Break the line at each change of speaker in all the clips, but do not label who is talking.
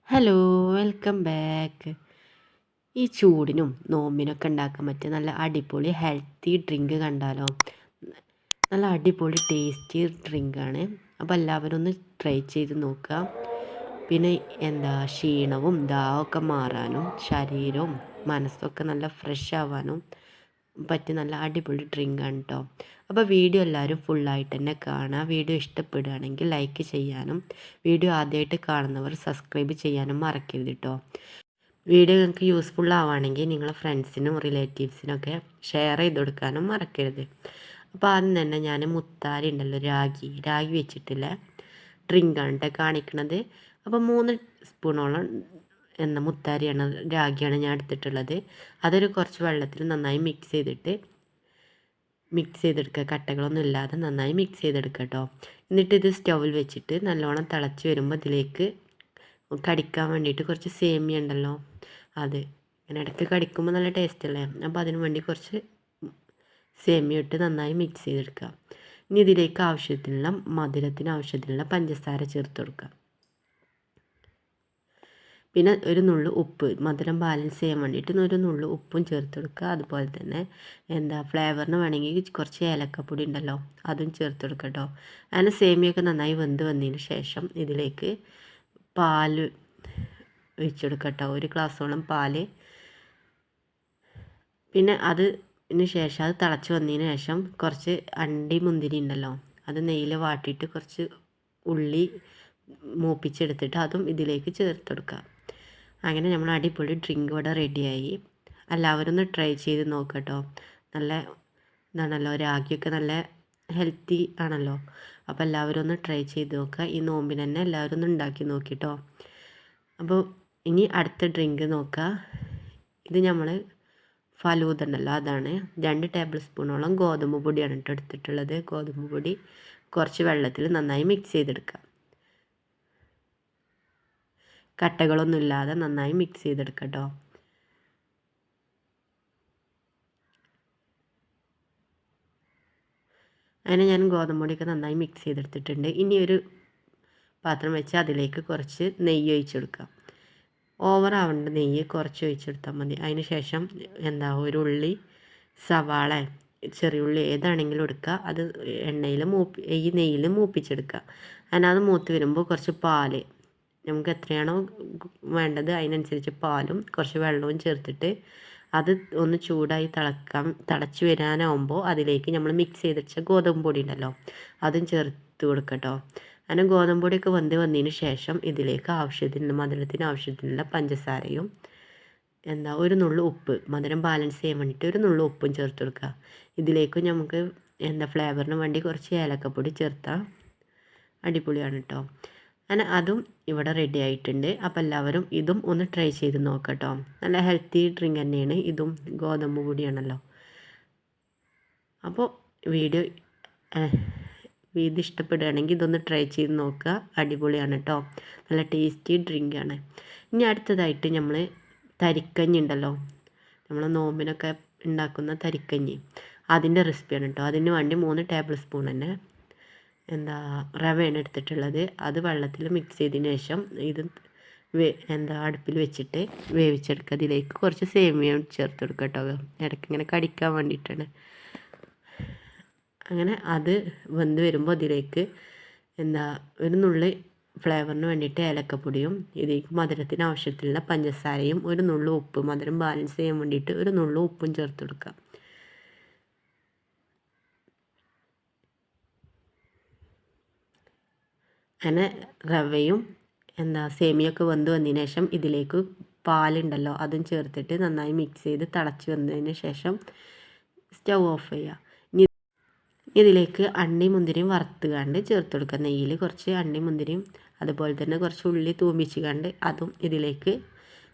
Hello, welcome back. ഈ ചൂടിനും നോമ്പിനൊക്കെ ഉണ്ടാക്കാൻ പറ്റിയ നല്ല അടിപൊളി ഹെൽത്തി ഡ്രിങ്ക് കണ്ടാലോ? നല്ല അടിപൊളി ടേസ്റ്റി ഡ്രിങ്കാണ്. അപ്പോൾ എല്ലാവരും ഒന്ന് ട്രൈ ചെയ്ത് നോക്കുക. പിന്നെ ക്ഷീണവും ദാഹമൊക്കെ മാറാനും ശരീരവും മനസ്സൊക്കെ നല്ല ഫ്രഷ് ആവാനും പറ്റിയ നല്ല അടിപൊളി ഡ്രിങ്കാണ് കേട്ടോ. അപ്പോൾ വീഡിയോ എല്ലാവരും ഫുള്ളായിട്ട് തന്നെ കാണുക. വീഡിയോ ഇഷ്ടപ്പെടുകയാണെങ്കിൽ ലൈക്ക് ചെയ്യാനും വീഡിയോ ആദ്യമായിട്ട് കാണുന്നവർ സബ്സ്ക്രൈബ് ചെയ്യാനും മറക്കരുത് കേട്ടോ. വീഡിയോ നിങ്ങൾക്ക് യൂസ്ഫുൾ ആവുകയാണെങ്കിൽ നിങ്ങളുടെ ഫ്രണ്ട്സിനും റിലേറ്റീവ്സിനൊക്കെ ഷെയർ ചെയ്ത് കൊടുക്കാനും മറക്കരുത്. അപ്പോൾ ആദ്യം തന്നെ ഞാൻ മുത്താരി ഉണ്ടല്ലോ, രാഗി വെച്ചിട്ടുള്ള ഡ്രിങ്കാണ് കേട്ടോ കാണിക്കുന്നത്. അപ്പോൾ 3 സ്പൂണോളം മുത്താരിയാണ്, രാഗിയാണ് ഞാൻ എടുത്തിട്ടുള്ളത്. അതൊരു കുറച്ച് വെള്ളത്തിൽ നന്നായി മിക്സ് ചെയ്തെടുക്കുക. കട്ടകളൊന്നും ഇല്ലാതെ നന്നായി മിക്സ് ചെയ്തെടുക്കുക കേട്ടോ. എന്നിട്ട് ഇത് സ്റ്റൗവിൽ വെച്ചിട്ട് നല്ലോണം തിളച്ച് വരുമ്പോൾ ഇതിലേക്ക് കടിക്കാൻ വേണ്ടിയിട്ട് കുറച്ച് സേമിയ ഉണ്ടല്ലോ, അത് ഇങ്ങനെ ഇടയ്ക്ക് കടിക്കുമ്പോൾ നല്ല ടേസ്റ്റ് അല്ലേ. അപ്പോൾ അതിന് വേണ്ടി കുറച്ച് സേമിയ ഇട്ട് നന്നായി മിക്സ് ചെയ്തെടുക്കുക. ഇനി ഇതിലേക്ക് മധുരത്തിന് ആവശ്യത്തിനുള്ള പഞ്ചസാര ചേർത്ത് കൊടുക്കുക. പിന്നെ ഒരു നുള്ളു ഉപ്പ്, മധുരം ബാലൻസ് ചെയ്യാൻ വേണ്ടിയിട്ട് ഒരു നുള്ളു ഉപ്പും ചേർത്ത് കൊടുക്കുക. അതുപോലെ തന്നെ ഫ്ലേവറിന് വേണമെങ്കിൽ കുറച്ച് ഏലക്കപ്പൊടി ഉണ്ടല്ലോ, അതും ചേർത്ത് കൊടുക്കുക കേട്ടോ. അങ്ങനെ സേമിയൊക്കെ നന്നായി വെന്ത് വന്നതിന് ശേഷം ഇതിലേക്ക് പാൽ ഒഴിച്ചെടുക്കുക കേട്ടോ, 1 ഗ്ലാസ്സോളം പാൽ. പിന്നെ അതിന് ശേഷം അത് തിളച്ച് വന്നതിന് ശേഷം കുറച്ച് അണ്ടി മുന്തിരി ഉണ്ടല്ലോ, അത് നെയ്യിൽ വാട്ടിയിട്ട് കുറച്ച് ഉള്ളി മൂപ്പിച്ചെടുത്തിട്ട് അതും ഇതിലേക്ക് ചേർത്ത് കൊടുക്കുക. അങ്ങനെ നമ്മൾ അടിപൊളി ഡ്രിങ്ക് ഇവിടെ റെഡിയായി. എല്ലാവരും ഒന്ന് ട്രൈ ചെയ്ത് നോക്കട്ടോ. നല്ല ഇതാണല്ലോ, രാഗിയൊക്കെ നല്ല ഹെൽത്തി ആണല്ലോ. അപ്പോൾ എല്ലാവരും ഒന്ന് ട്രൈ ചെയ്ത് നോക്കുക. ഈ നോമ്പിന് തന്നെ എല്ലാവരും ഒന്ന് ഉണ്ടാക്കി നോക്കിട്ടോ. അപ്പോൾ ഇനി അടുത്ത ഡ്രിങ്ക് നോക്കുക. ഇത് നമ്മൾ ഫലൂദ ഉണ്ടല്ലോ, അതാണ്. 2 ടേബിൾ സ്പൂണോളം ഗോതമ്പ് പൊടിയാണ് കേട്ടോ എടുത്തിട്ടുള്ളത്. ഗോതമ്പ് പൊടി കുറച്ച് വെള്ളത്തിൽ നന്നായി മിക്സ് ചെയ്തെടുക്കുക. കട്ടകളൊന്നും ഇല്ലാതെ നന്നായി മിക്സ് ചെയ്തെടുക്കുക കേട്ടോ. അങ്ങനെ ഞാൻ ഗോതമ്പ് പൊടിയൊക്കെ നന്നായി മിക്സ് ചെയ്തെടുത്തിട്ടുണ്ട്. ഇനി ഒരു പാത്രം വെച്ച് അതിലേക്ക് കുറച്ച് നെയ്യ് ഒഴിച്ച് കൊടുക്കുക. ഓവറാവേണ്ട നെയ്യ് കുറച്ച് ഒഴിച്ചെടുത്താൽ മതി. അതിന് ശേഷം ഒരു ഉള്ളി, സവാള, ചെറിയുള്ളി ഏതാണെങ്കിലും എടുക്കുക. അത് ഈ നെയ്യിൽ മൂപ്പിച്ചെടുക്കുക. അതിനകത്ത് മൂത്ത് വരുമ്പോൾ കുറച്ച് പാൽ, നമുക്ക് എത്രയാണോ വേണ്ടത് അതിനനുസരിച്ച് പാലും കുറച്ച് വെള്ളവും ചേർത്തിട്ട് അത് ഒന്ന് ചൂടായി തിളച്ച് വരാനാവുമ്പോൾ അതിലേക്ക് നമ്മൾ മിക്സ് ചെയ്ത് വെച്ച ഗോതമ്പ് പൊടി ഉണ്ടല്ലോ, അതും ചേർത്ത് കൊടുക്കട്ടോ. അങ്ങനെ ഗോതമ്പ് പൊടിയൊക്കെ വന്നതിന് ശേഷം ഇതിലേക്ക് മധുരത്തിന് ആവശ്യത്തിനുള്ള പഞ്ചസാരയും ഒരു നുള്ളു ഉപ്പ്, മധുരം ബാലൻസ് ചെയ്യാൻ വേണ്ടിയിട്ട് ഒരു നുള്ളു ഉപ്പും ചേർത്ത് കൊടുക്കുക. ഇതിലേക്ക് നമുക്ക് ഫ്ലേവറിന് വേണ്ടി കുറച്ച് ഏലക്കപ്പൊടി ചേർത്താൽ അടിപൊളിയാണ് കേട്ടോ. അങ്ങനെ അതും ഇവിടെ റെഡി ആയിട്ടുണ്ട്. അപ്പോൾ എല്ലാവരും ഇതും ഒന്ന് ട്രൈ ചെയ്ത് നോക്കട്ടോ. നല്ല ഹെൽത്തി ഡ്രിങ്ക് തന്നെയാണ് ഇതും, ഗോതമ്പ് പൊടിയാണല്ലോ. അപ്പോൾ ഇത് ഇഷ്ടപ്പെടുകയാണെങ്കിൽ ഇതൊന്ന് ട്രൈ ചെയ്ത് നോക്കുക. അടിപൊളിയാണ് കേട്ടോ, നല്ല ടേസ്റ്റി ഡ്രിങ്കാണ്. ഇനി അടുത്തതായിട്ട് നമ്മൾ തരിക്കഞ്ഞി ഉണ്ടല്ലോ, നമ്മൾ നോമ്പിനൊക്കെ ഉണ്ടാക്കുന്ന തരിക്കഞ്ഞി, അതിൻ്റെ റെസിപ്പിയാണ് കേട്ടോ. അതിന് വേണ്ടി 3 ടേബിൾ സ്പൂൺ തന്നെ റവയാണ് എടുത്തിട്ടുള്ളത്. അത് വെള്ളത്തിൽ മിക്സ് ചെയ്തതിന് ശേഷം ഇത് അടുപ്പിൽ വെച്ചിട്ട് വേവിച്ചെടുക്കുക. അതിലേക്ക് കുറച്ച് സേമിയ ചേർത്ത് കൊടുക്കുക കേട്ടോ, ഇടയ്ക്ക് ഇങ്ങനെ കടിക്കാൻ വേണ്ടിയിട്ടാണ്. അങ്ങനെ അത് വെന്ത് വരുമ്പോൾ അതിലേക്ക് ഒരു നുള്ളി ഫ്ലേവറിന് വേണ്ടിയിട്ട് ഏലക്കപ്പൊടിയും ഇതിലേക്ക് മധുരത്തിന് ആവശ്യത്തിലുള്ള പഞ്ചസാരയും ഒരു നുള്ളു ഉപ്പ്, മധുരം ബാലൻസ് ചെയ്യാൻ വേണ്ടിയിട്ട് ഒരു നുള്ളു ഉപ്പും ചേർത്ത് കൊടുക്കുക. അങ്ങനെ റവയും സേമിയൊക്കെ വെന്ത് വന്നതിന് ശേഷം ഇതിലേക്ക് പാലുണ്ടല്ലോ അതും ചേർത്തിട്ട് നന്നായി മിക്സ് ചെയ്ത് തിളച്ച് വന്നതിന് ശേഷം സ്റ്റൗ ഓഫ് ചെയ്യുക. ഇതിലേക്ക് അണ്ടി മുന്തിരിയും വറുത്തുകൊണ്ട് ചേർത്ത് കൊടുക്കുക. നെയ്യിൽ കുറച്ച് അണ്ടി മുന്തിരിയും അതുപോലെ തന്നെ കുറച്ച് ഉള്ളി തൂമിച്ചുകൊണ്ട് അതും ഇതിലേക്ക്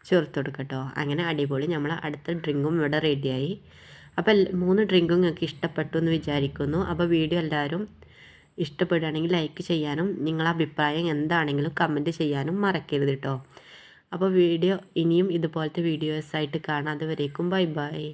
ചേർത്ത് കൊടുക്കുക കേട്ടോ. അങ്ങനെ അടിപൊളി നമ്മൾ അടുത്ത ഡ്രിങ്കും ഇവിടെ റെഡിയായി. അപ്പോൾ 3 ഡ്രിങ്കും നിങ്ങൾക്ക് ഇഷ്ടപ്പെട്ടു എന്ന് വിചാരിക്കുന്നു. അപ്പോൾ വീഡിയോ എല്ലാവരും ഇഷ്ടപ്പെടുകയാണെങ്കിൽ ലൈക്ക് ചെയ്യാനും നിങ്ങളുടെ അഭിപ്രായം എന്താണെങ്കിലും കമൻറ്റ് ചെയ്യാനും മറക്കരുത് കേട്ടോ. അപ്പോൾ വീഡിയോ ഇനിയും ഇതുപോലത്തെ വീഡിയോസായിട്ട് കാണാം. അതുവരേക്കും ബൈ ബൈ.